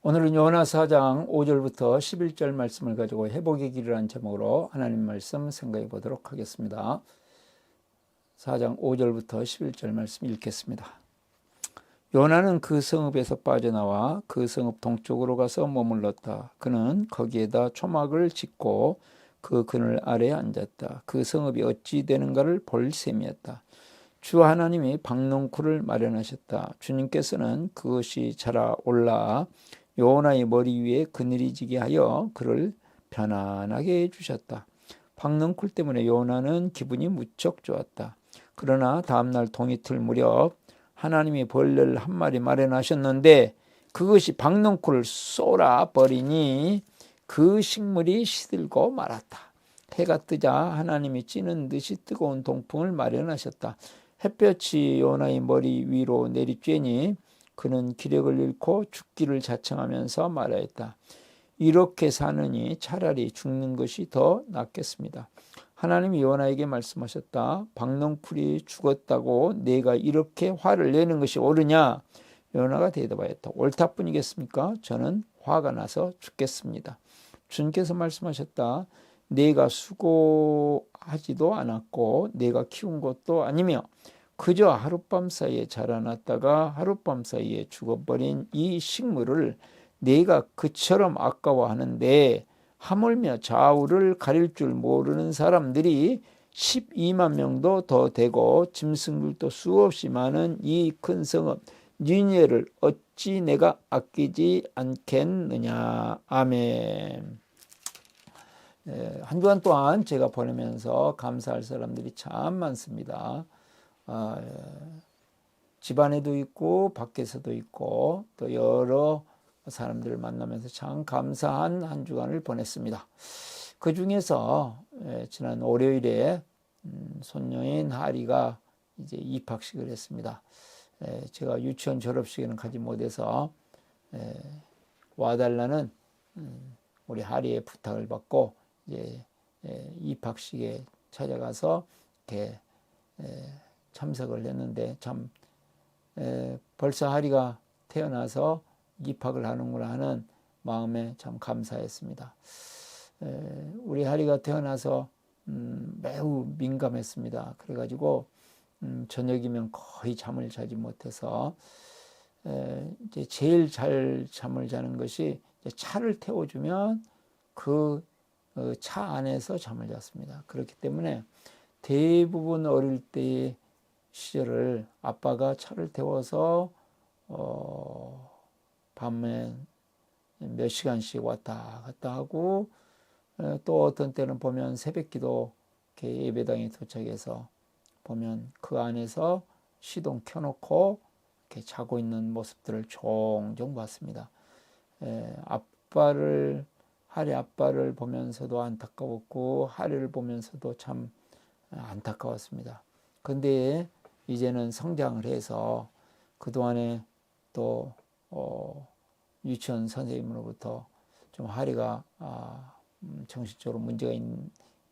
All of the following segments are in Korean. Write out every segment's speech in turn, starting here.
오늘은 요나 4장 5절부터 11절 말씀을 가지고 회복의 길이라는 제목으로 하나님 말씀 생각해 보도록 하겠습니다. 4장 5절부터 11절 말씀 읽겠습니다. 요나는 그 성읍에서 빠져나와 그 성읍 동쪽으로 가서 머물렀다. 그는 거기에다 초막을 짓고 그 그늘 아래에 앉았다. 그 성읍이 어찌 되는가를 볼 셈이었다. 주 하나님이 박농쿨을 마련하셨다. 주님께서는 그것이 자라 올라 요나의 머리 위에 그늘이 지게 하여 그를 편안하게 해주셨다. 박농쿨 때문에 요나는 기분이 무척 좋았다. 그러나 다음날 동이틀 무렵 하나님이 벌레를 한 마리 마련하셨는데 그것이 박농쿨을 쏘아버리니 그 식물이 시들고 말았다. 해가 뜨자 하나님이 찌는 듯이 뜨거운 동풍을 마련하셨다. 햇볕이 요나의 머리 위로 내리쬐니 그는 기력을 잃고 죽기를 자청하면서 말하였다. 이렇게 사느니 차라리 죽는 것이 더 낫겠습니다. 하나님이 요나에게 말씀하셨다. 박농쿨이 죽었다고 내가 이렇게 화를 내는 것이 옳으냐? 요나가 대답하였다. 옳다뿐이겠습니까? 저는 화가 나서 죽겠습니다. 주님께서 말씀하셨다. 내가 수고하지도 않았고 내가 키운 것도 아니며 그저 하룻밤 사이에 자라났다가 하룻밤 사이에 죽어버린 이 식물을 내가 그처럼 아까워하는데 하물며 좌우를 가릴 줄 모르는 사람들이 12만 명도 더 되고 짐승들도 수없이 많은 이 큰 성읍 니느웨를 어찌 내가 아끼지 않겠느냐. 아멘. 한 주간 동안 제가 보내면서 감사할 사람들이 참 많습니다. 집안에도 있고 밖에서도 있고 또 여러 사람들을 만나면서 참 감사한 한 주간을 보냈습니다. 그 중에서 지난 월요일에 손녀인 하리가 이제 입학식을 했습니다. 제가 유치원 졸업식에는 가지 못해서 와달라는 우리 하리의 부탁을 받고 이제 입학식에 찾아가서 이렇게 참석을 했는데 참 벌써 하리가 태어나서 입학을 하는구나 하는 마음에 참 감사했습니다. 우리 하리가 태어나서 매우 민감했습니다. 그래가지고 저녁이면 거의 잠을 자지 못해서 이제 제일 잘 잠을 자는 것이 차를 태워주면 그 차 안에서 잠을 잤습니다. 그렇기 때문에 대부분 어릴 때의 시절을 아빠가 차를 태워서 밤에 몇 시간씩 왔다 갔다 하고 또 어떤 때는 보면 새벽기도 예배당에 도착해서 보면 그 안에서 시동 켜놓고 이렇게 자고 있는 모습들을 종종 봤습니다. 하리 아빠를 보면서도 안타까웠고 하리를 보면서도 참 안타까웠습니다. 근데 이제는 성장을 해서 그동안에 또 유치원 선생님으로부터 좀 하리가 정신적으로 문제가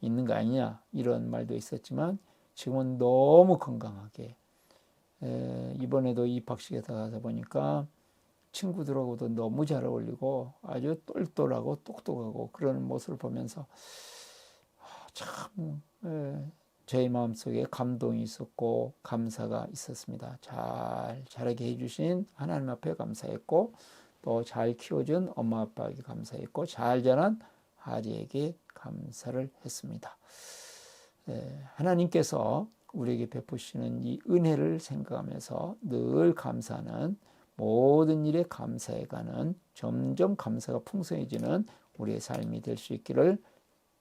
있는 거 아니냐 이런 말도 있었지만 지금은 너무 건강하게 이번에도 입학식에 가서 보니까 친구들하고도 너무 잘 어울리고 아주 똘똘하고 똑똑하고 그런 모습을 보면서 참 저의 마음속에 감동이 있었고 감사가 있었습니다. 자라게 해주신 하나님 앞에 감사했고 또 잘 키워준 엄마 아빠에게 감사했고 잘 자란 하리에게 감사를 했습니다. 하나님께서 우리에게 베푸시는 이 은혜를 생각하면서 늘 감사하는 모든 일에 감사해가는 점점 감사가 풍성해지는 우리의 삶이 될 수 있기를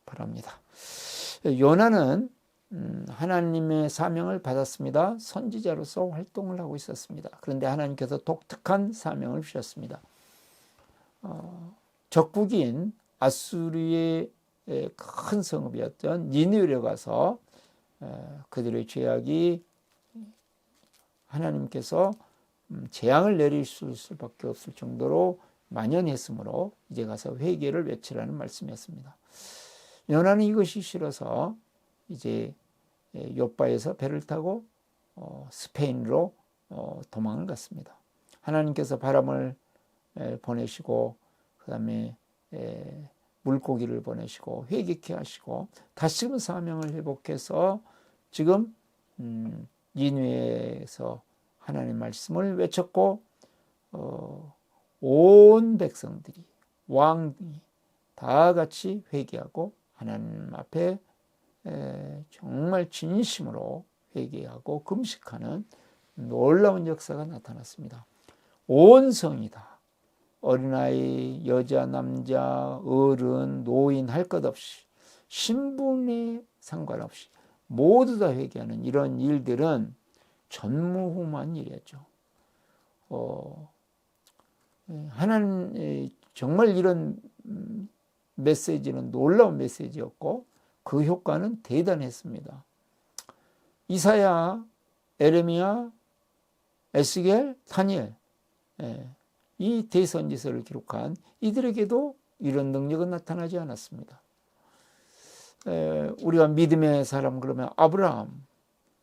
바랍니다. 요나는 하나님의 사명을 받았습니다. 선지자로서 활동을 하고 있었습니다. 그런데 하나님께서 독특한 사명을 주셨습니다. 적국인 아수르의 큰 성읍이었던 니느웨로 가서 그들의 죄악이 하나님께서 재앙을 내리실 수밖에 없을 정도로 만연했으므로 이제 가서 회개를 외치라는 말씀이었습니다. 요나는 이것이 싫어서 이제 욥바에서 배를 타고 스페인으로 도망을 갔습니다. 하나님께서 바람을 보내시고 그다음에 물고기를 보내시고 회개케 하시고 다시금 사명을 회복해서 지금 니느웨에서 하나님 말씀을 외쳤고 온 백성들이 왕이 다 같이 회개하고 하나님 앞에 정말 진심으로 회개하고 금식하는 놀라운 역사가 나타났습니다. 온 성이 다 어린아이, 여자, 남자, 어른, 노인 할 것 없이 신분에 상관없이 모두 다 회개하는 이런 일들은 전무후무한 일이었죠. 하나님 정말 이런 메시지는 놀라운 메시지였고 그 효과는 대단했습니다. 이사야, 에레미야, 에스겔, 다니엘 이 대선지서를 기록한 이들에게도 이런 능력은 나타나지 않았습니다. 우리가 믿음의 사람 그러면 아브라함,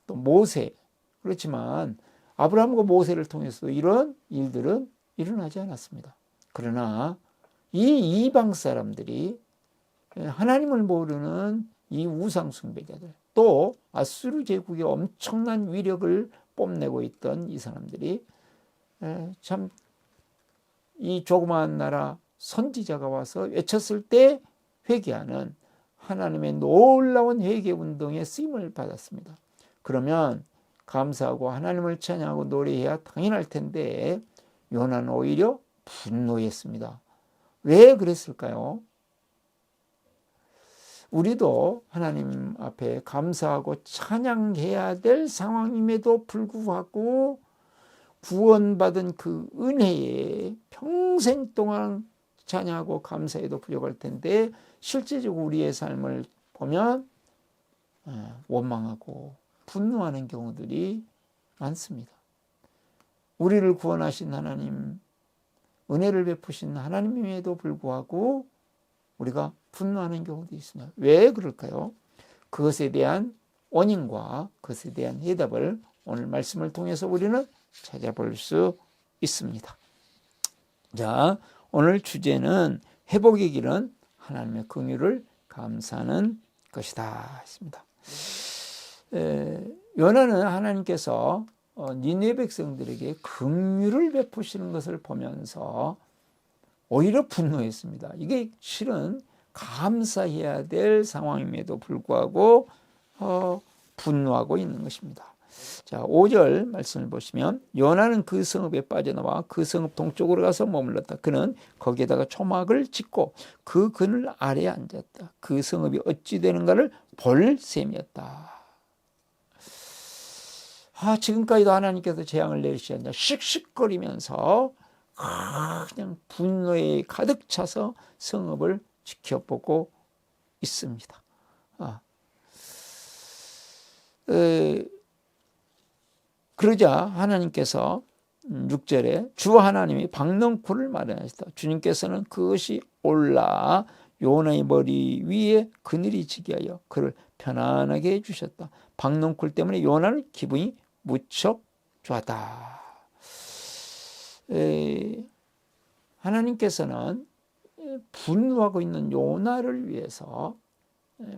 또 모세 그렇지만 아브라함과 모세를 통해서 이런 일들은 일어나지 않았습니다. 그러나 이 이방 사람들이 하나님을 모르는 이 우상 숭배자들 또 아수르 제국의 엄청난 위력을 뽐내고 있던 이 사람들이 참 이 조그마한 나라 선지자가 와서 외쳤을 때 회개하는 하나님의 놀라운 회개 운동에 쓰임을 받았습니다. 그러면 감사하고 하나님을 찬양하고 노래해야 당연할 텐데 요나는 오히려 분노했습니다. 왜 그랬을까요? 우리도 하나님 앞에 감사하고 찬양해야 될 상황임에도 불구하고 구원받은 그 은혜에 평생 동안 찬양하고 감사해도 부족할 텐데 실제적으로 우리의 삶을 보면 원망하고 분노하는 경우들이 많습니다. 우리를 구원하신 하나님, 은혜를 베푸신 하나님임에도 불구하고 우리가 분노하는 경우도 있습니다. 왜 그럴까요? 그것에 대한 원인과 그것에 대한 해답을 오늘 말씀을 통해서 우리는 찾아볼 수 있습니다. 자, 오늘 주제는 회복의 길은 하나님의 긍휼을 감사하는 것이다 했습니다. 요나는 하나님께서 니느웨 백성들에게 긍휼을 베푸시는 것을 보면서 오히려 분노했습니다. 이게 실은 감사해야 될 상황임에도 불구하고 분노하고 있는 것입니다. 자, 5절 말씀을 보시면 요나는 그 성읍에 빠져나와 그 성읍 동쪽으로 가서 머물렀다. 그는 거기에다가 초막을 짓고 그 그늘 아래에 앉았다. 그 성읍이 어찌 되는가를 볼 셈이었다. 지금까지도 하나님께서 재앙을 내리시지 씩씩거리면서 그냥 분노에 가득 차서 성읍을 지켜보고 있습니다. 그러자 하나님께서 6절에 주 하나님이 박넝쿨을 마련하셨다. 주님께서는 그것이 올라 요나의 머리 위에 그늘이 지게 하여 그를 편안하게 해주셨다. 박넝쿨 때문에 요나는 기분이 무척 좋았다. 하나님께서는 분노하고 있는 요나를 위해서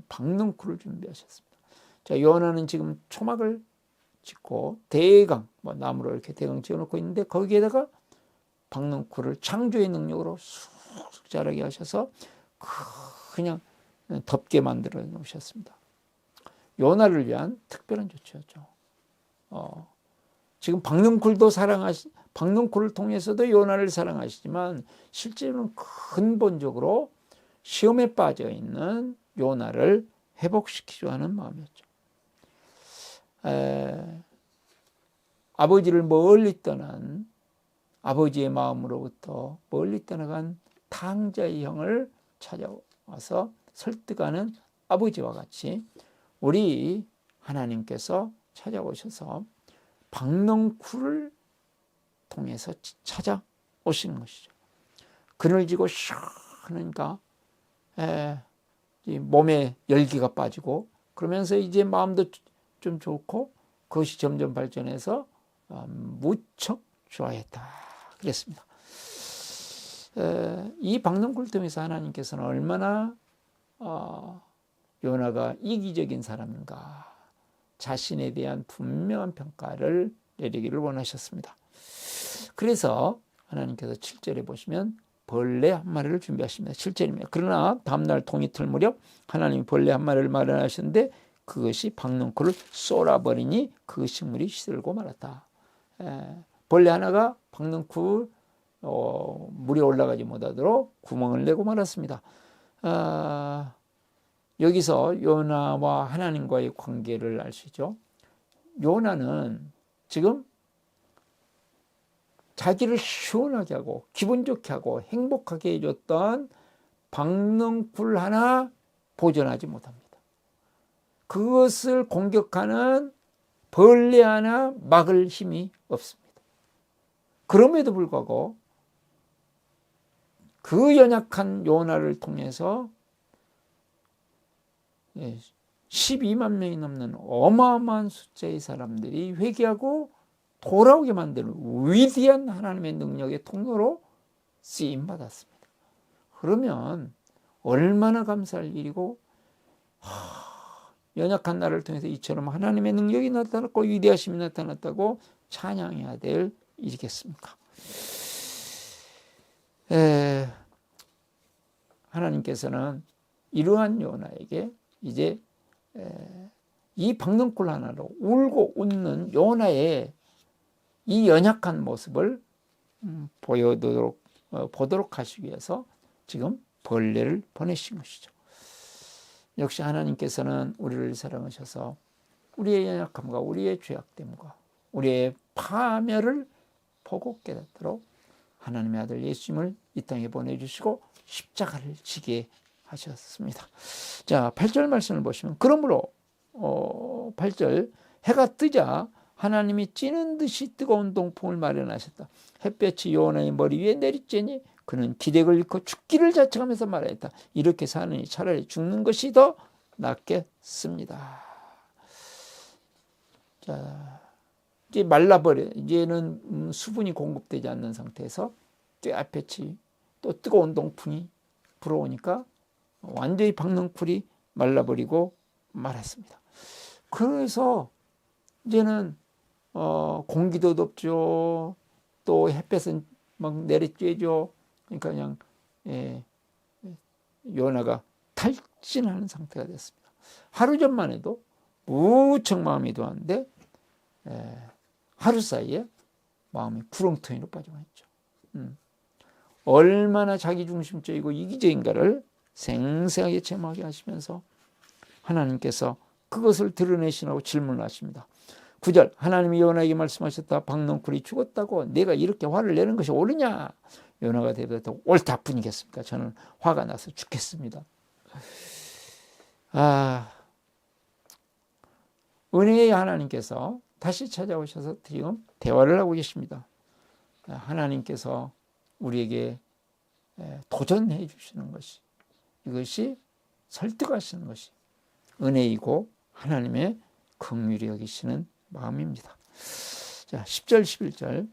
박넝쿨을 준비하셨습니다. 자, 요나는 지금 초막을 짓고 대강, 나무로 이렇게 대강 지어놓고 있는데 거기에다가 박넝쿨을 창조의 능력으로 쑥쑥 자라게 하셔서 그냥 덮게 만들어 놓으셨습니다. 요나를 위한 특별한 조치였죠. 지금 박넝쿨을 통해서도 요나를 사랑하시지만 실제로는 근본적으로 시험에 빠져 있는 요나를 회복시키려 하는 마음이었죠. 아버지를 멀리 떠난 아버지의 마음으로부터 멀리 떠나간 탕자의 형을 찾아와서 설득하는 아버지와 같이 우리 하나님께서 찾아오셔서 박넝쿨을 통해서 찾아오시는 것이죠. 그늘지고 시원하니까 몸에 열기가 빠지고 그러면서 이제 마음도 좀 좋고 그것이 점점 발전해서 무척 좋아했다 그랬습니다. 이 박능쿨 통해서 하나님께서는 얼마나 요나가 이기적인 사람인가, 자신에 대한 분명한 평가를 내리기를 원하셨습니다. 그래서 하나님께서 7절에 보시면 벌레 한 마리를 준비하십니다. 7절입니다. 그러나 다음날 동이틀 무렵 하나님이 벌레 한 마리를 마련하셨는데 그것이 박능쿨을 쏘아버리니 그 식물이 시들고 말았다. 벌레 하나가 박능쿨 물에 올라가지 못하도록 구멍을 내고 말았습니다. 여기서 요나와 하나님과의 관계를 알 수 있죠. 요나는 지금 자기를 시원하게 하고 기분 좋게 하고 행복하게 해줬던 박능쿨 하나 보존하지 못합니다. 그것을 공격하는 벌레 하나 막을 힘이 없습니다. 그럼에도 불구하고 그 연약한 요나를 통해서 12만 명이 넘는 어마어마한 숫자의 사람들이 회개하고 돌아오게 만드는 위대한 하나님의 능력의 통로로 쓰임받았습니다. 그러면 얼마나 감사할 일이고, 연약한 나를 통해서 이처럼 하나님의 능력이 나타났고 위대하심이 나타났다고 찬양해야 될 일이겠습니까? 하나님께서는 이러한 요나에게 이제 이 박능쿨 하나로 울고 웃는 요나의 이 연약한 모습을 보도록 하시기 위해서 지금 벌레를 보내신 것이죠. 역시 하나님께서는 우리를 사랑하셔서 우리의 연약함과 우리의 죄악됨과 우리의 파멸을 보고 깨닫도록 하나님의 아들 예수님을 이 땅에 보내주시고 십자가를 지게 하셨습니다. 자, 8절 말씀을 보시면 그러므로 8절 해가 뜨자 하나님이 찌는 듯이 뜨거운 동풍을 마련하셨다. 햇볕이 요나의 머리 위에 내리쬐니 그는 기력을 잃고 죽기를 자책하면서 말하였다. 이렇게 사느니 차라리 죽는 것이 더 낫겠습니다. 자, 이제 말라버려. 이제는 수분이 공급되지 않는 상태에서 햇볕이 또 뜨거운 동풍이 불어오니까 완전히 박능쿨이 말라버리고 말았습니다. 그래서 이제는 공기도 덥죠. 또 햇볕은 막 내리쬐죠. 그러니까 그냥 요나가 탈진하는 상태가 됐습니다. 하루 전만 해도 무척 마음이 좋았는데 하루 사이에 마음이 구렁텅이로 빠져만 있죠. 얼마나 자기중심적이고 이기적인가를 생생하게 체험하게 하시면서 하나님께서 그것을 드러내시라고 질문을 하십니다. 9절 하나님이 요나에게 말씀하셨다. 박능쿨이 죽었다고 내가 이렇게 화를 내는 것이 옳으냐? 요나가 대답했다. 옳다 뿐이겠습니까? 저는 화가 나서 죽겠습니다. 은혜의 하나님께서 다시 찾아오셔서 지금 대화를 하고 계십니다. 하나님께서 우리에게 도전해 주시는 것이, 이것이 설득하시는 것이 은혜이고 하나님의 긍휼히 여기시는 마음입니다. 자, 10절 11절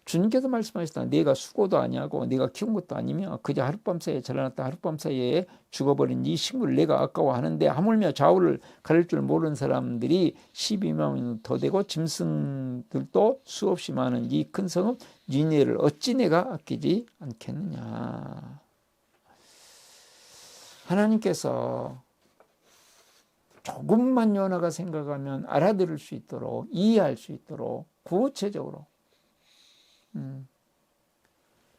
주님께서 말씀하셨다. 네가 수고도 아니하고 네가 키운 것도 아니며 그저 하룻밤 사이에 자라났다 하룻밤 사이에 죽어버린 이 식물을 내가 아까워하는데 하물며 좌우를 가릴 줄 모르는 사람들이 12만 더 되고 짐승들도 수없이 많은 이 큰 성읍 니네를 어찌 내가 아끼지 않겠느냐. 하나님께서 조금만 요나가 생각하면 알아들을 수 있도록 이해할 수 있도록 구체적으로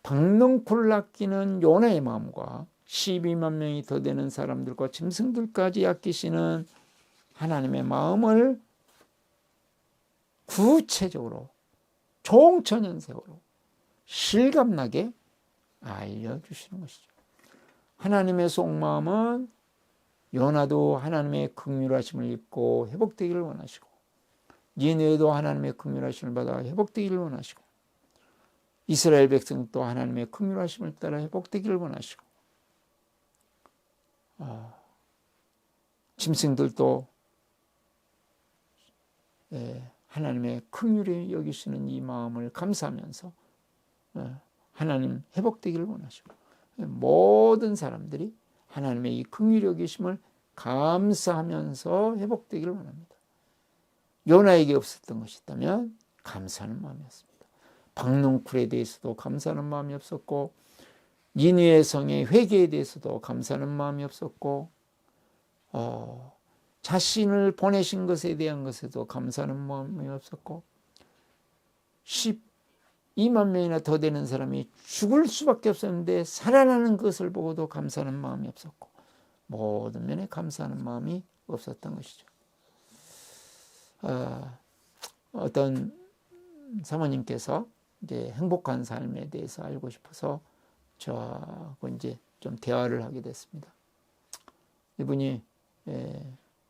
박능쿨을 아끼는 요나의 마음과 12만 명이 더 되는 사람들과 짐승들까지 아끼시는 하나님의 마음을 구체적으로 총천연색으로 실감나게 알려주시는 것이죠. 하나님의 속마음은 요나도 하나님의 긍휼하심을 입고 회복되기를 원하시고 니느웨도 하나님의 긍휼하심을 받아 회복되기를 원하시고 이스라엘 백성도 하나님의 긍휼하심을 따라 회복되기를 원하시고 짐승들도 하나님의 긍휼히 여기시는 이 마음을 감사하면서 하나님 회복되기를 원하시고 모든 사람들이 하나님의 이 긍휼히 여기심을 감사하면서 회복되기를 원합니다. 요나에게 없었던 것이 있다면 감사하는 마음이었습니다. 박농쿨에 대해서도 감사하는 마음이 없었고 니느웨 성의 회개에 대해서도 감사하는 마음이 없었고 자신을 보내신 것에 대한 것에도 감사하는 마음이 없었고 12만 명이나 더 되는 사람이 죽을 수밖에 없었는데 살아나는 것을 보고도 감사하는 마음이 없었고 모든 면에 감사하는 마음이 없었던 것이죠. 어떤 사모님께서 이제 행복한 삶에 대해서 알고 싶어서 저하고 이제 좀 대화를 하게 됐습니다. 이분이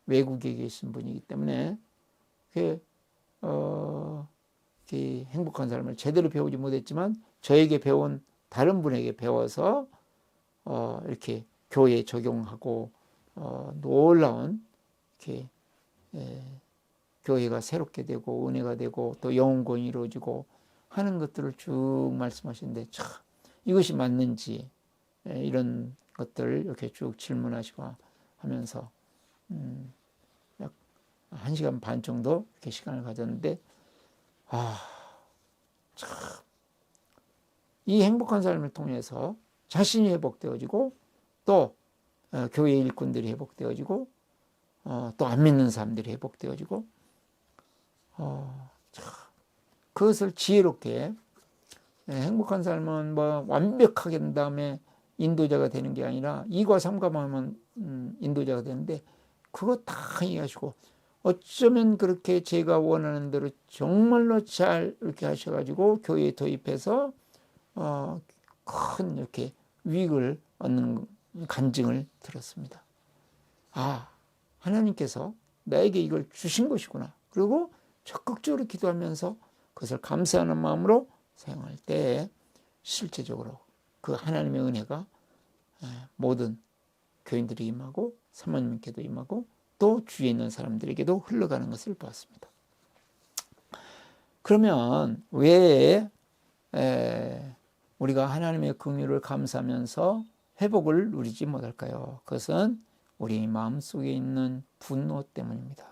외국에 계신 분이기 때문에 행복한 삶을 제대로 배우지 못했지만 저에게 배운 다른 분에게 배워서 이렇게 교회에 적용하고 놀라운 이렇게 교회가 새롭게 되고 은혜가 되고 또 영혼권이 이루어지고 하는 것들을 쭉 말씀하시는데 참 이것이 맞는지 이런 것들을 이렇게 쭉 질문하시고 하면서 약 1시간 반 정도 이렇게 시간을 가졌는데 참 이 행복한 삶을 통해서 자신이 회복되어지고 또 교회 일꾼들이 회복되어지고 또 안 믿는 사람들이 회복되어지고 그것을 지혜롭게 행복한 삶은 뭐 완벽하게 된 다음에 인도자가 되는 게 아니라 2과 3과만 하면 인도자가 되는데 그거 다 이해하시고 어쩌면 그렇게 제가 원하는 대로 정말로 잘 이렇게 하셔가지고 교회에 도입해서 큰 이렇게 유익을 얻는 간증을 들었습니다. 하나님께서 나에게 이걸 주신 것이구나. 그리고 적극적으로 기도하면서 그것을 감사하는 마음으로 사용할 때 실제적으로 그 하나님의 은혜가 모든 교인들이 임하고 사모님께도 임하고 또 주위에 있는 사람들에게도 흘러가는 것을 보았습니다. 그러면 왜 우리가 하나님의 긍휼을 감사하면서 회복을 누리지 못할까요? 그것은 우리 마음속에 있는 분노 때문입니다.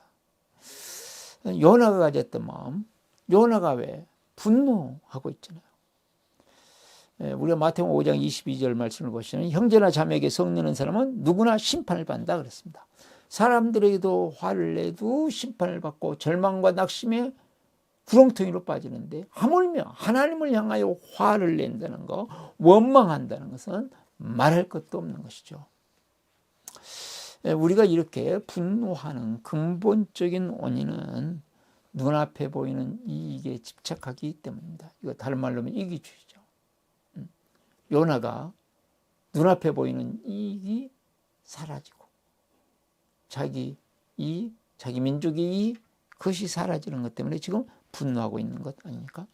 요나가 가졌던 마음, 요나가 왜 분노하고 있잖아요. 우리가 마태복음 5장 22절 말씀을 보시면 형제나 자매에게 성내는 사람은 누구나 심판을 받는다 그랬습니다. 사람들에게도 화를 내도 심판을 받고 절망과 낙심에 구렁텅이로 빠지는데 하물며 하나님을 향하여 화를 낸다는 것, 원망한다는 것은 말할 것도 없는 것이죠. 우리가 이렇게 분노하는 근본적인 원인은 눈앞에 보이는 이익에 집착하기 때문입니다. 이거 다른 말로 하면 이기주의죠. 요나가 눈앞에 보이는 이익이 사라지고 자기 민족의 이익, 그것이 사라지는 것 때문에 지금 분노하고 있는 것 아닙니까?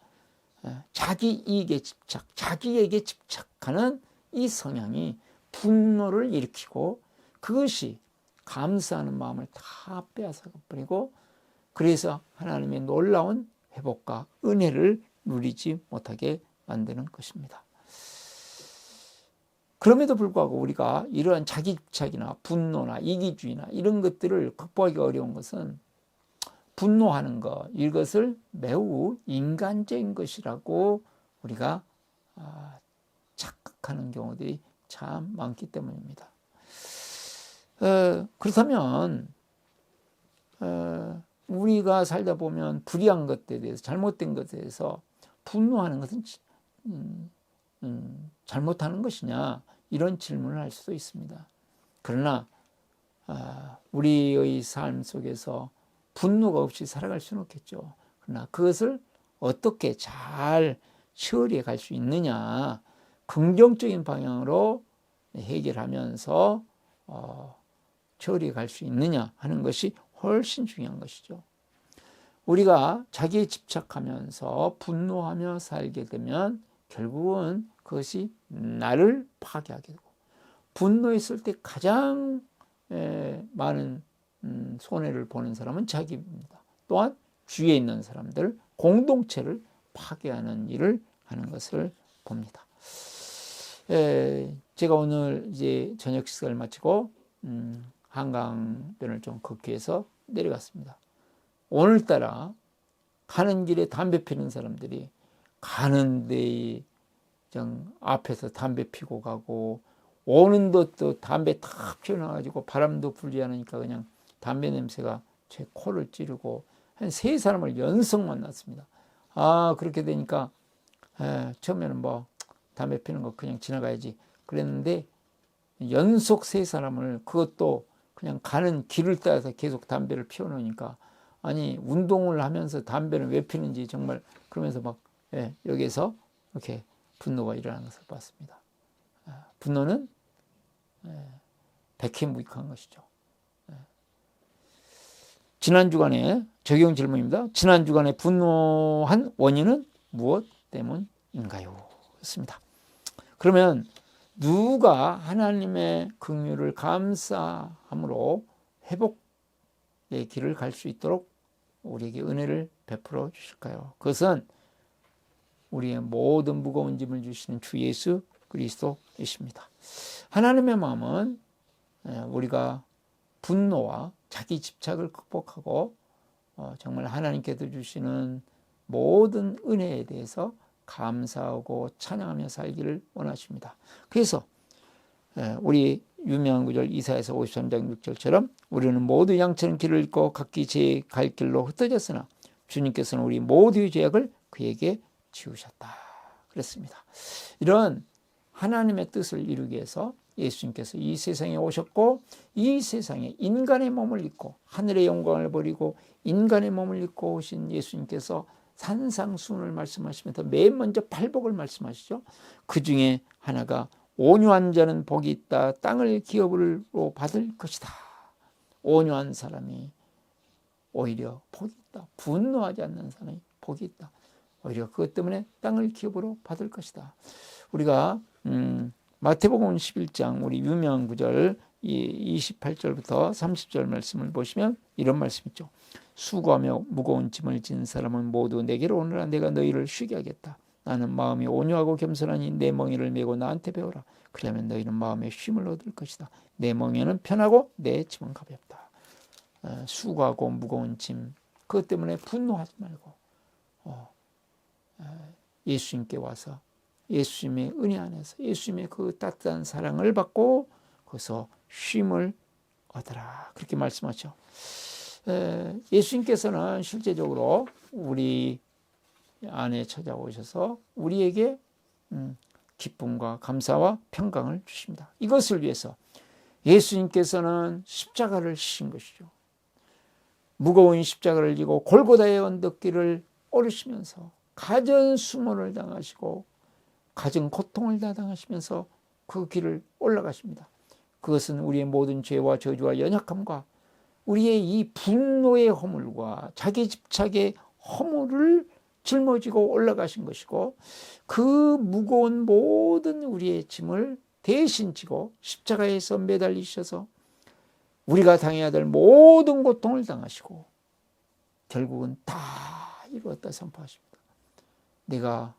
자기 이익에 집착, 자기에게 집착하는 이 성향이 분노를 일으키고 그것이 감사하는 마음을 다 빼앗아버리고 그래서 하나님의 놀라운 회복과 은혜를 누리지 못하게 만드는 것입니다. 그럼에도 불구하고 우리가 이러한 자기 집착이나 분노나 이기주의나 이런 것들을 극복하기 어려운 것은 분노하는 것, 이것을 매우 인간적인 것이라고 우리가 착각하는 경우들이 참 많기 때문입니다. 그렇다면 우리가 살다 보면 불의한 것에 대해서 잘못된 것에 대해서 분노하는 것은 잘못하는 것이냐 이런 질문을 할 수도 있습니다. 그러나 우리의 삶 속에서 분노가 없이 살아갈 수는 없겠죠. 그러나 그것을 어떻게 잘 처리해 갈 수 있느냐, 긍정적인 방향으로 해결하면서 처리해 갈 수 있느냐 하는 것이 훨씬 중요한 것이죠. 우리가 자기에 집착하면서 분노하며 살게 되면 결국은 그것이 나를 파괴하게 되고 분노했을 때 가장 많은 손해를 보는 사람은 자기입니다. 또한 주위에 있는 사람들, 공동체를 파괴하는 일을 하는 것을 봅니다. 제가 오늘 이제 저녁 식사를 마치고 한강변을 좀 걷기 위해서 내려갔습니다. 오늘따라 가는 길에 담배 피는 사람들이 가는 데에 앞에서 담배 피고 가고, 오는 것도 담배 탁 피워놔가지고 바람도 불지 않으니까 그냥 담배 냄새가 제 코를 찌르고, 한 3사람을 연속 만났습니다. 그렇게 되니까 처음에는 뭐 담배 피는 거 그냥 지나가야지 그랬는데, 연속 3사람을, 그것도 그냥 가는 길을 따라서 계속 담배를 피워놓으니까, 아니 운동을 하면서 담배를 왜 피는지 정말, 그러면서 막 여기에서 이렇게 분노가 일어나는 것을 봤습니다. 분노는 백해무익한 것이죠. 지난 주간에 적용 질문입니다. 지난 주간에 분노한 원인은 무엇 때문인가요? 였습니다. 그러면 누가 하나님의 긍휼을 감사함으로 회복의 길을 갈 수 있도록 우리에게 은혜를 베풀어 주실까요? 그것은 우리의 모든 무거운 짐을 주시는 주 예수 그리스도이십니다. 하나님의 마음은 우리가 분노와 자기 집착을 극복하고 정말 하나님께서 주시는 모든 은혜에 대해서 감사하고 찬양하며 살기를 원하십니다. 그래서 우리 유명한 구절 이사야서 53장 6절처럼 우리는 모두 양처럼 길을 잃고 각기 제 갈 길로 흩어졌으나 주님께서는 우리 모두의 죄악을 그에게 지우셨다 그랬습니다. 이런 하나님의 뜻을 이루기 위해서 예수님께서 이 세상에 오셨고, 이 세상에 인간의 몸을 입고 하늘의 영광을 버리고 인간의 몸을 입고 오신 예수님께서 산상수훈을 말씀하시면서 맨 먼저 팔복을 말씀하시죠. 그 중에 하나가 온유한 자는 복이 있다. 땅을 기업으로 받을 것이다. 온유한 사람이 오히려 복이 있다. 분노하지 않는 사람이 복이 있다. 오히려 그것 때문에 땅을 기업으로 받을 것이다. 우리가 마태복음 11장 우리 유명한 구절 28절부터 30절 말씀을 보시면 이런 말씀 있죠. 수고하며 무거운 짐을 진 사람은 모두 내게로 오너라. 내가 너희를 쉬게 하겠다. 나는 마음이 온유하고 겸손하니 내 멍에를 메고 나한테 배우라. 그러면 너희는 마음의 쉼을 얻을 것이다. 내 멍에는 편하고 내 짐은 가볍다. 수고하고 무거운 짐, 그것 때문에 분노하지 말고 예수님께 와서 예수님의 은혜 안에서 예수님의 그 따뜻한 사랑을 받고 거기서 쉼을 얻어라. 그렇게 말씀하죠. 예수님께서는 실제적으로 우리 안에 찾아오셔서 우리에게 기쁨과 감사와 평강을 주십니다. 이것을 위해서 예수님께서는 십자가를 지신 것이죠. 무거운 십자가를 지고 골고다의 언덕길을 오르시면서 가전 수모를 당하시고 가진 고통을 다 당하시면서 그 길을 올라가십니다. 그것은 우리의 모든 죄와 저주와 연약함과 우리의 이 분노의 허물과 자기 집착의 허물을 짊어지고 올라가신 것이고, 그 무거운 모든 우리의 짐을 대신 지고 십자가에서 매달리셔서 우리가 당해야 될 모든 고통을 당하시고 결국은 다 이루었다 선포하십니다. 내가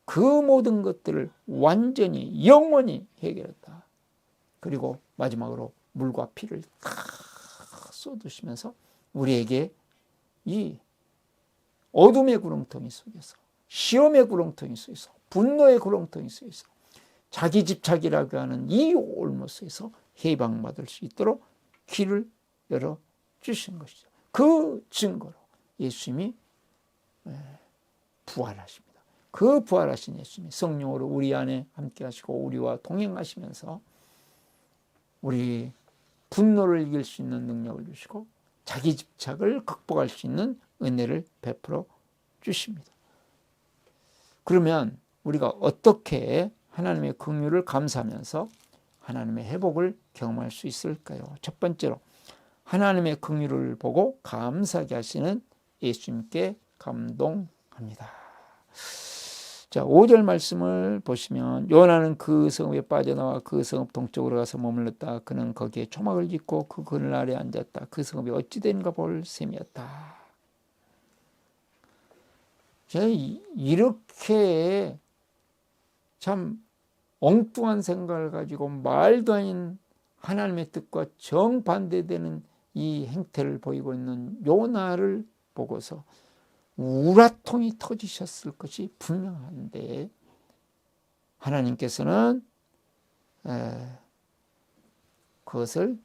그 모든 것들을 완전히 영원히 해결했다. 그리고 마지막으로 물과 피를 다 쏟으시면서 우리에게 이 어둠의 구렁텅이 속에서, 시험의 구렁텅이 속에서, 분노의 구렁텅이 속에서, 자기 집착이라고 하는 이 올못에서 해방받을 수 있도록 길을 열어주신 것이죠. 그 증거로 예수님이 부활하십니다. 그 부활하신 예수님이 성령으로 우리 안에 함께 하시고 우리와 동행하시면서 우리 분노를 이길 수 있는 능력을 주시고 자기 집착을 극복할 수 있는 은혜를 베풀어 주십니다. 그러면 우리가 어떻게 하나님의 긍휼을 감사하면서 하나님의 회복을 경험할 수 있을까요? 첫 번째로 하나님의 긍휼을 보고 감사하게 하시는 예수님께 감동합니다. 자, 5절 말씀을 보시면 요나는 그 성읍에 빠져나와 그 성읍 동쪽으로 가서 머물렀다. 그는 거기에 초막을 짓고 그 그늘 아래 앉았다. 그 성읍이 어찌 된가 볼 셈이었다. 자, 이렇게 참 엉뚱한 생각을 가지고 말도 아닌 하나님의 뜻과 정반대되는 이 행태를 보이고 있는 요나를 보고서 우라통이 터지셨을 것이 분명한데 하나님께서는 그것을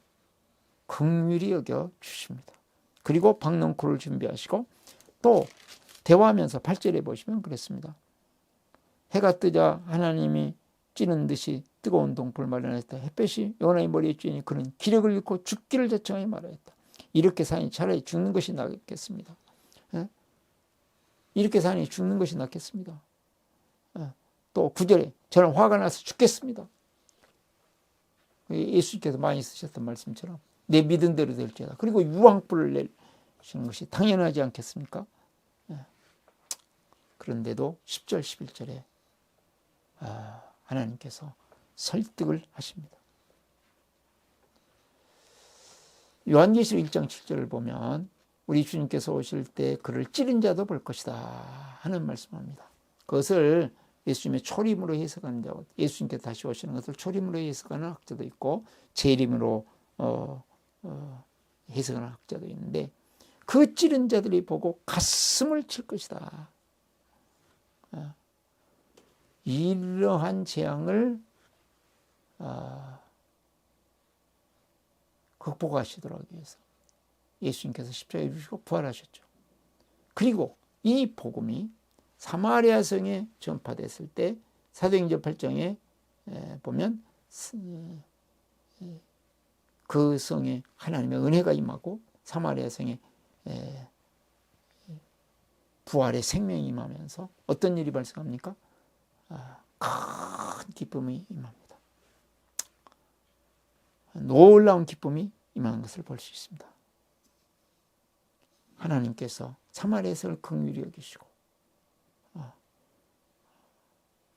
긍휼히 여겨 주십니다. 그리고 박넝쿨을 준비하시고 또 대화하면서 8절에 보시면 그랬습니다. 해가 뜨자 하나님이 찌는 듯이 뜨거운 동풀을 마련했다. 햇볕이 요나의 머리에 쬐니 그는 기력을 잃고 죽기를 자청하여 말하였다. 이렇게 사니 차라리 죽는 것이 낫겠습니다. 이렇게 사니 죽는 것이 낫겠습니다. 또 9절에 저는 화가 나서 죽겠습니다. 예수님께서 많이 쓰셨던 말씀처럼 내 믿은 대로 될지어다. 그리고 유황불을 내시는 것이 당연하지 않겠습니까? 그런데도 10절 11절에 하나님께서 설득을 하십니다. 요한계시록 1장 7절을 보면 우리 주님께서 오실 때 그를 찌른 자도 볼 것이다 하는 말씀합니다. 그것을 예수님의 초림으로 해석하는 자, 예수님께서 다시 오시는 것을 초림으로 해석하는 학자도 있고 재림으로 해석하는 학자도 있는데 그 찌른 자들이 보고 가슴을 칠 것이다. 이러한 재앙을 극복하시도록 하기 위해서 예수님께서 십자가에 죽으시고 부활하셨죠. 그리고 이 복음이 사마리아 성에 전파됐을 때 사도행전 8장에 보면 그 성에 하나님의 은혜가 임하고 사마리아 성에 부활의 생명이 임하면서 어떤 일이 발생합니까? 큰 기쁨이 임합니다. 놀라운 기쁨이 임하는 것을 볼 수 있습니다. 하나님께서 사마리아 성을 긍휼히 여기시고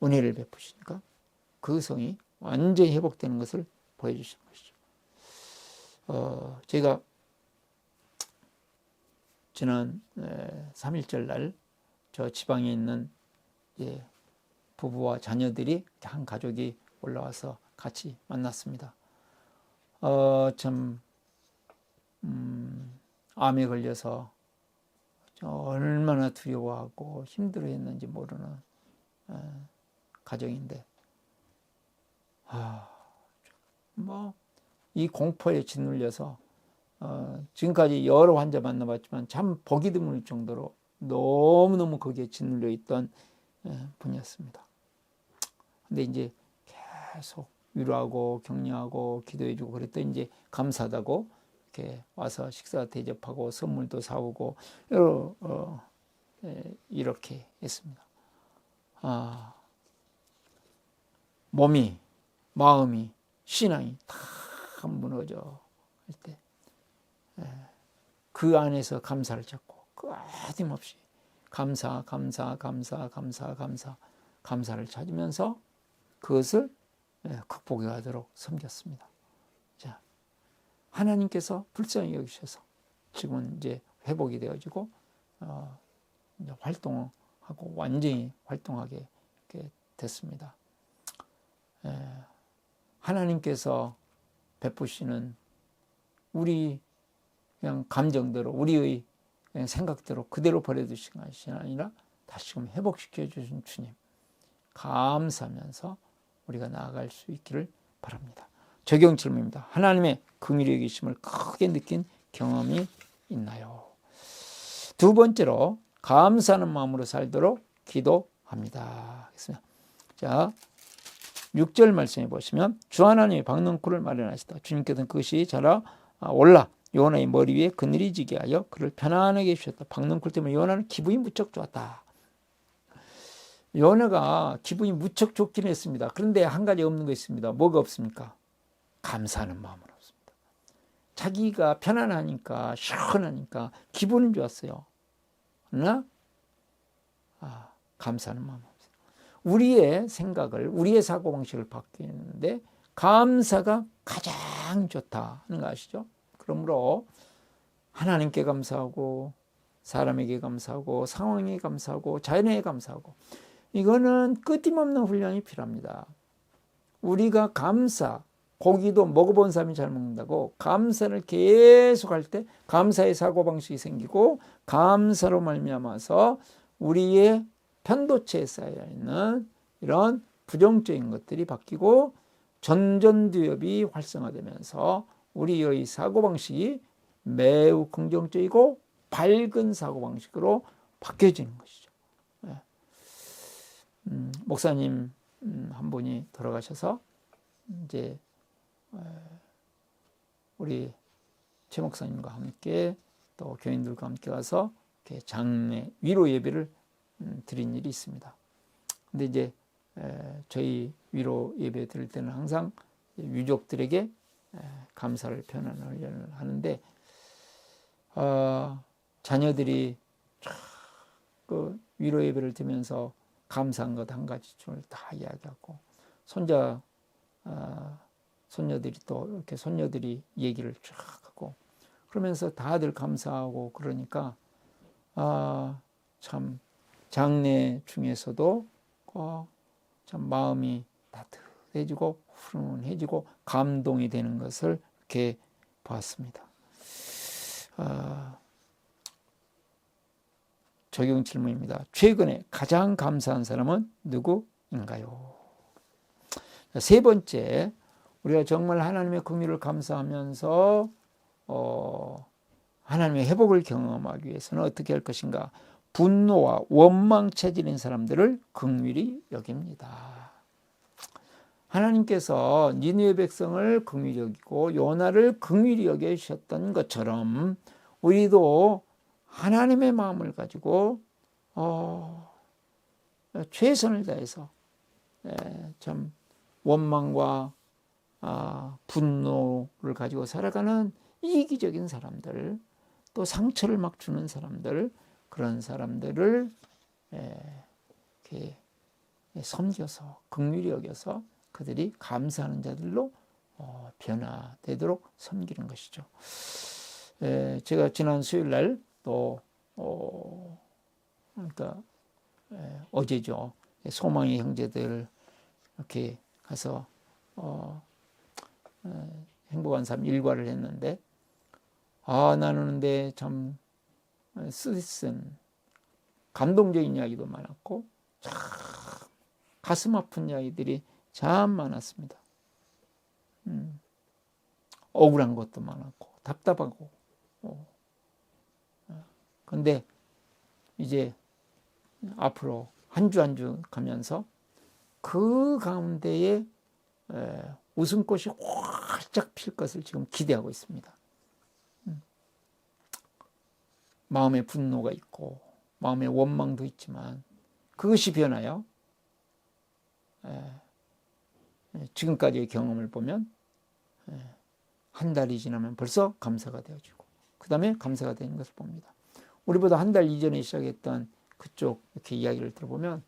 은혜를 베푸시니까 그 성이 완전히 회복되는 것을 보여주시는 것이죠. 제가 지난 3.1절 날 저 지방에 있는 부부와 자녀들이 한 가족이 올라와서 같이 만났습니다. 암에 걸려서 얼마나 두려워하고 힘들어했는지 모르는 가정인데, 이 공포에 짓눌려서 지금까지 여러 환자 만나봤지만 참 보기 드물 정도로 너무너무 거기에 짓눌려 있던 분이었습니다. 근데 이제 계속 위로하고 격려하고 기도해주고 그랬더니 이제 감사하다고 이렇게 와서 식사 대접하고 선물도 사오고 이렇게 했습니다. 몸이, 마음이, 신앙이 다 무너져 할 때 그 안에서 감사를 찾고 끊임없이 감사를 찾으면서 그것을 극복해 가도록 섬겼습니다. 자, 하나님께서 불쌍히 여기셔서 지금은 이제 회복이 되어지고 이제 활동하고 완전히 활동하게 이렇게 됐습니다. 하나님께서 베푸시는 우리 그냥 감정대로 우리의 그냥 생각대로 그대로 버려두신 것이 아니라 다시금 회복시켜 주신 주님 감사하면서 우리가 나아갈 수 있기를 바랍니다. 적용 질문입니다. 하나님의 긍휼히 여기심을 크게 느낀 경험이 있나요? 두 번째로 감사하는 마음으로 살도록 기도합니다. 자, 6절 말씀해 보시면 주 하나님이 박넝쿨을 마련하시다. 주님께서는 그것이 자라 올라 요나의 머리 위에 그늘이 지게 하여 그를 편안하게 해주셨다. 박넝쿨 때문에 요나는 기분이 무척 좋았다. 요나가 기분이 무척 좋긴 했습니다. 그런데 한 가지 없는 거 있습니다. 뭐가 없습니까? 감사하는 마음은 없습니다. 자기가 편안하니까 시원하니까 기분은 좋았어요. 그러나 감사하는 마음은 없어요. 우리의 생각을 우리의 사고방식을 바뀌는데 감사가 가장 좋다는 거 아시죠? 그러므로 하나님께 감사하고 사람에게 감사하고 상황에 감사하고 자연에 감사하고 이거는 끊임없는 훈련이 필요합니다. 우리가 감사, 고기도 먹어본 사람이 잘 먹는다고 감사를 계속 할 때 감사의 사고방식이 생기고 감사로 말미암아서 우리의 편도체에 쌓여있는 이런 부정적인 것들이 바뀌고 전전두엽이 활성화되면서 우리의 사고방식이 매우 긍정적이고 밝은 사고방식으로 바뀌어지는 것이죠. 목사님 한 분이 돌아가셔서 이제 우리 최 목사님과 함께 또 교인들과 함께 가서 이렇게 장례 위로 예배를 드린 일이 있습니다. 근데 이제 저희 위로 예배 드릴 때는 항상 유족들에게 감사를 표현하는 훈련을 하는데 자녀들이 그 위로 예배를 드리면서 감사한 것 한 가지를 다 이야기하고 손녀들이 또 이렇게 손녀들이 얘기를 쫙 하고 그러면서 다들 감사하고 그러니까 참 장례 중에서도 참 마음이 따뜻해지고 훈훈해지고 감동이 되는 것을 이렇게 보았습니다. 적용 질문입니다. 최근에 가장 감사한 사람은 누구인가요? 세 번째, 우리가 정말 하나님의 긍휼을 감사하면서 하나님의 회복을 경험하기 위해서는 어떻게 할 것인가? 분노와 원망 체질인 사람들을 긍휼히 여깁니다. 하나님께서 니느웨 백성을 긍휼히 여기고 요나를 긍휼히 여기셨던 것처럼 우리도 하나님의 마음을 가지고 최선을 다해서 참 원망과 분노를 가지고 살아가는 이기적인 사람들, 또 상처를 막 주는 사람들, 그런 사람들을 이렇게 섬겨서 긍휼히 여겨서 그들이 감사하는 자들로 변화되도록 섬기는 것이죠. 제가 지난 수요일 날 또 그러니까 어제죠. 소망의 형제들 이렇게 가서 행복한 삶 일과를 했는데 나는 근데 참 쓰디쓴 감동적인 이야기도 많았고 참 가슴 아픈 이야기들이 참 많았습니다. 억울한 것도 많았고 답답하고 근데 이제 앞으로 한 주 한 주 가면서 그 가운데에 웃음꽃이 활짝 필 것을 지금 기대하고 있습니다. 마음에 분노가 있고 마음에 원망도 있지만 그것이 변하여 지금까지의 경험을 보면 한 달이 지나면 벌써 감사가 되어지고 그 다음에 감사가 되는 것을 봅니다. 우리보다 한 달 이전에 시작했던 그쪽 이렇게 이야기를 들어보면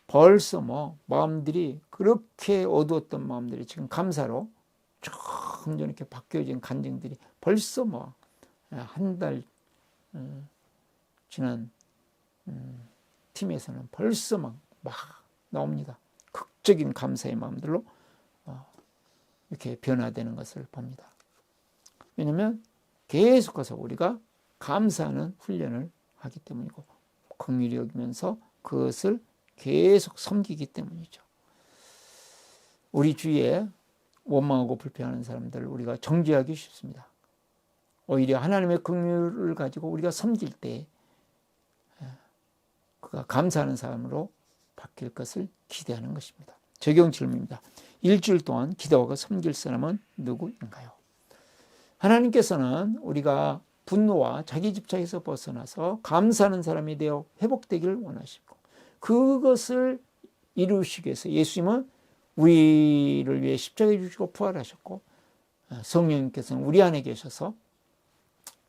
벌써 마음들이 그렇게 어두웠던 마음들이 지금 감사로 점점 이렇게 바뀌어진 간증들이 벌써 한 달 지난 팀에서는 벌써 막 나옵니다. 극적인 감사의 마음들로 이렇게 변화되는 것을 봅니다. 왜냐하면 계속해서 우리가 감사하는 훈련을 하기 때문이고 긍휼히 여기면서 그것을 계속 섬기기 때문이죠. 우리 주위에 원망하고 불평하는 사람들을 우리가 정죄하기 쉽습니다. 오히려 하나님의 긍휼을 가지고 우리가 섬길 때 그가 감사하는 사람으로 바뀔 것을 기대하는 것입니다. 적용 질문입니다. 일주일 동안 기도하고 섬길 사람은 누구인가요? 하나님께서는 우리가 분노와 자기 집착에서 벗어나서 감사하는 사람이 되어 회복되기를 원하시고 그것을 이루시기 위해서 예수님은 우리를 위해 십자가에 주시고 부활하셨고 성령님께서는 우리 안에 계셔서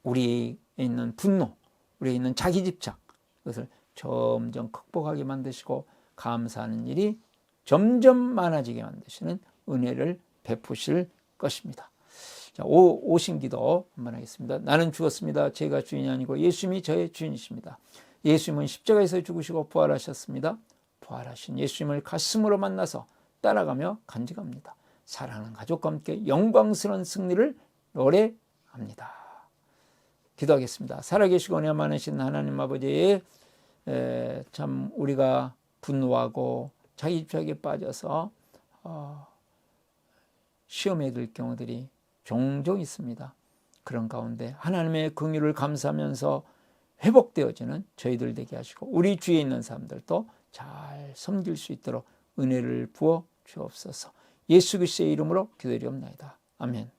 우리에 있는 분노, 우리에 있는 자기 집착 그것을 점점 극복하게 만드시고 감사하는 일이 점점 많아지게 만드시는 은혜를 베푸실 것입니다. 자, 오신기도 한번 하겠습니다. 나는 죽었습니다. 제가 주인이 아니고 예수님이 저의 주인이십니다. 예수님은 십자가에서 죽으시고 부활하셨습니다. 부활하신 예수님을 가슴으로 만나서 따라가며 간직합니다. 사랑하는 가족과 함께 영광스러운 승리를 노래합니다. 기도하겠습니다. 살아계시고 은혜 많으신 하나님 아버지, 참 우리가 분노하고 자기 집착에 빠져서 시험에 들 경우들이 종종 있습니다. 그런 가운데 하나님의 긍휼을 감사하면서 회복되어지는 저희들 되게 하시고 우리 주위에 있는 사람들도 잘 섬길 수 있도록 은혜를 부어 주옵소서. 예수 그리스도의 이름으로 기도드리옵나이다. 아멘.